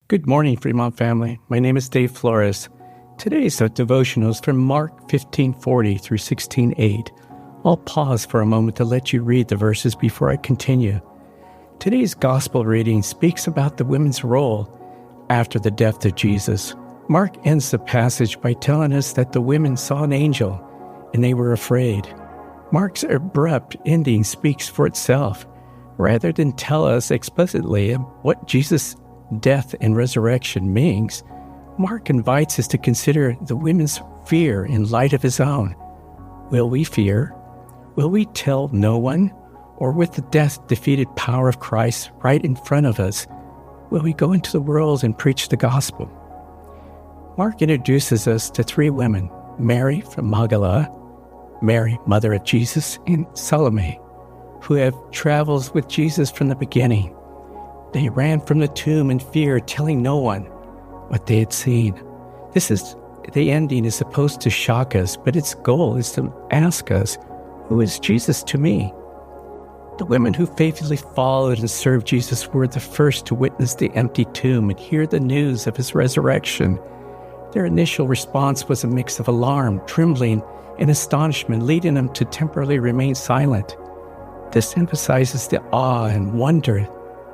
Good morning, Fremont family. My name is Dave Flores. Today's devotional is from Mark 15:40 through 16:8. I'll pause for a moment to let you read the verses before I continue. Today's gospel reading speaks about the women's role after the death of Jesus. Mark ends the passage by telling us that the women saw an angel and they were afraid. Mark's abrupt ending speaks for itself. Rather than tell us explicitly what Jesus' death and resurrection means, Mark invites us to consider the women's fear in light of his own. Will we fear? Will we tell no one? Or with the death-defeated power of Christ right in front of us, will we go into the world and preach the gospel? Mark introduces us to three women: Mary from Magdala, Mary, mother of Jesus, and Salome, who have traveled with Jesus from the beginning. They ran from the tomb in fear, telling no one what they had seen. The ending is supposed to shock us, but its goal is to ask us, who is Jesus to me? The women who faithfully followed and served Jesus were the first to witness the empty tomb and hear the news of his resurrection. Their initial response was a mix of alarm, trembling, and astonishment, leading them to temporarily remain silent. This emphasizes the awe and wonder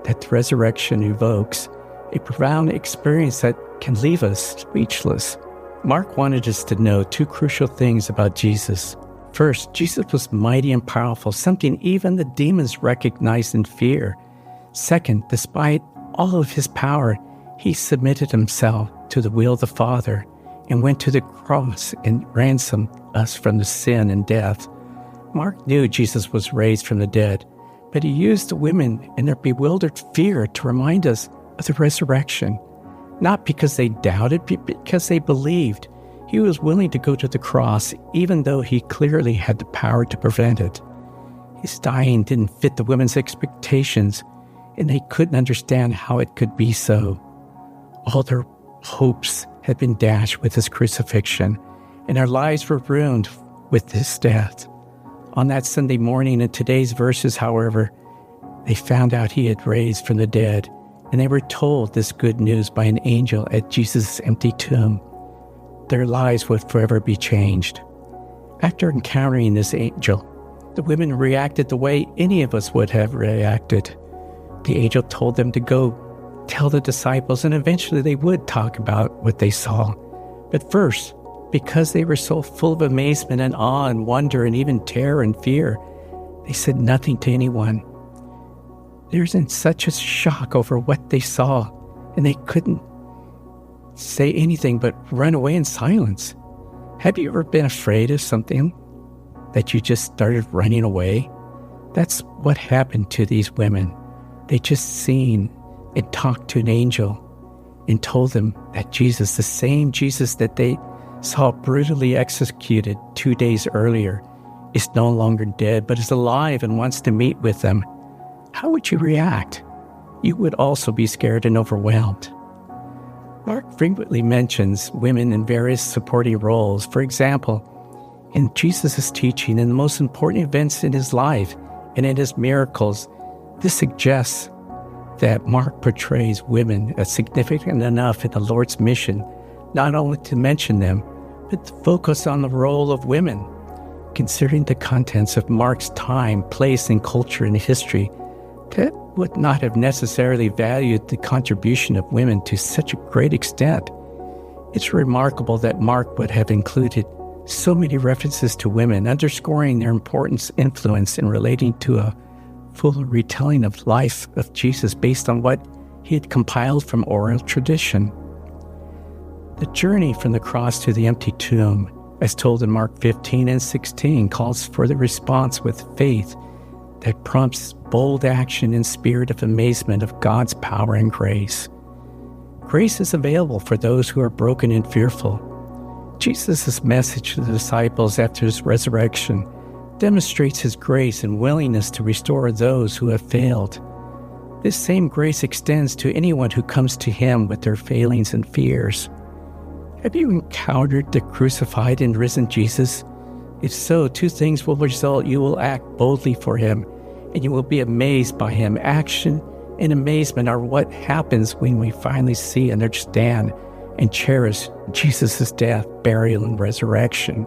that the resurrection evokes, a profound experience that can leave us speechless. Mark wanted us to know two crucial things about Jesus. First, Jesus was mighty and powerful, something even the demons recognized and fear. Second, despite all of his power, he submitted himself to the will of the Father and went to the cross and ransomed us from the sin and death. Mark knew Jesus was raised from the dead, but he used the women in their bewildered fear to remind us of the resurrection, not because they doubted, but because they believed. He was willing to go to the cross, even though he clearly had the power to prevent it. His dying didn't fit the women's expectations, and they couldn't understand how it could be so. All their hopes had been dashed with his crucifixion, and their lives were ruined with his death. On that Sunday morning in today's verses, however, they found out he had raised from the dead, and they were told this good news by an angel at Jesus' empty tomb. Their lives would forever be changed. After encountering this angel, the women reacted the way any of us would have reacted. The angel told them to go tell the disciples, and eventually they would talk about what they saw. But first, because they were so full of amazement and awe and wonder and even terror and fear, they said nothing to anyone. They were in such a shock over what they saw, and they couldn't say anything but run away in silence. Have you ever been afraid of something that you just started running away? That's what happened to these women. They just seen and talked to an angel and told them that Jesus, the same Jesus that they saw brutally executed 2 days earlier, is no longer dead, but is alive and wants to meet with them. How would you react? You would also be scared and overwhelmed. Mark frequently mentions women in various supporting roles. For example, in Jesus' teaching and the most important events in his life and in his miracles, this suggests that Mark portrays women as significant enough in the Lord's mission, not only to mention them, but to focus on the role of women. Considering the contents of Mark's time, place, and culture in history, that would not have necessarily valued the contribution of women to such a great extent. It's remarkable that Mark would have included so many references to women, underscoring their importance, influence, in relating to a full retelling of life of Jesus based on what he had compiled from oral tradition. The journey from the cross to the empty tomb, as told in Mark 15 and 16, calls for the response with faith that prompts bold action and spirit of amazement of God's power and grace. Grace is available for those who are broken and fearful. Jesus' message to the disciples after his resurrection demonstrates his grace and willingness to restore those who have failed. This same grace extends to anyone who comes to him with their failings and fears. Have you encountered the crucified and risen Jesus? If so, two things will result. You will act boldly for him, and you will be amazed by him. Action and amazement are what happens when we finally see, understand, and cherish Jesus' death, burial, and resurrection.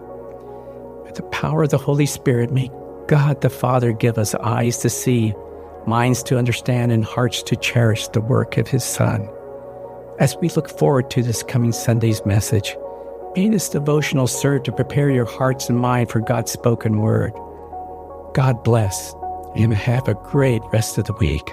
With the power of the Holy Spirit, may God the Father give us eyes to see, minds to understand, and hearts to cherish the work of His Son. As we look forward to this coming Sunday's message, may this devotional serve to prepare your hearts and mind for God's spoken word. God bless, and have a great rest of the week.